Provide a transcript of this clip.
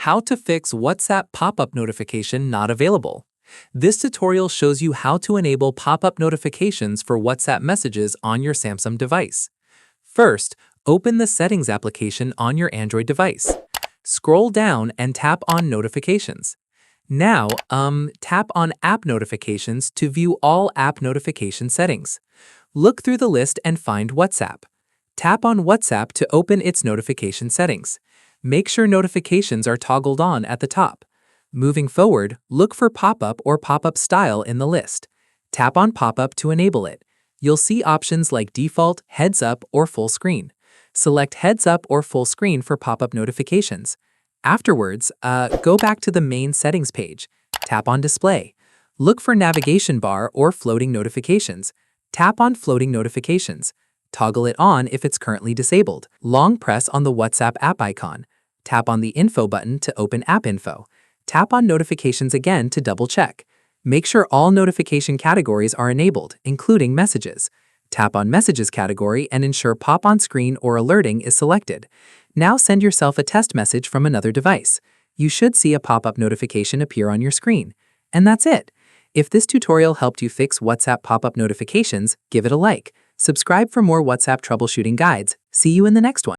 How to fix WhatsApp pop-up notification not available. This tutorial shows you how to enable pop-up notifications for WhatsApp messages on your Samsung device. First, open the Settings application on your Android device. Scroll down and tap on Notifications. Now, tap on App Notifications to view all app notification settings. Look through the list and find WhatsApp. Tap on WhatsApp to open its notification settings. Make sure notifications are toggled on at the top. Moving forward, look for pop-up or pop-up style in the list. Tap on pop-up to enable it. You'll see options like default, heads up, or full screen. Select heads up or full screen for pop-up notifications. Afterwards, go back to the main settings page. Tap on display. Look for navigation bar or floating notifications. Tap on floating notifications. Toggle it on if it's currently disabled. Long press on the WhatsApp app icon. Tap on the Info button to open App Info. Tap on Notifications again to double-check. Make sure all notification categories are enabled, including Messages. Tap on Messages category and ensure Pop on Screen or Alerting is selected. Now send yourself a test message from another device. You should see a pop-up notification appear on your screen. And that's it. If this tutorial helped you fix WhatsApp pop-up notifications, give it a like. Subscribe for more WhatsApp troubleshooting guides. See you in the next one.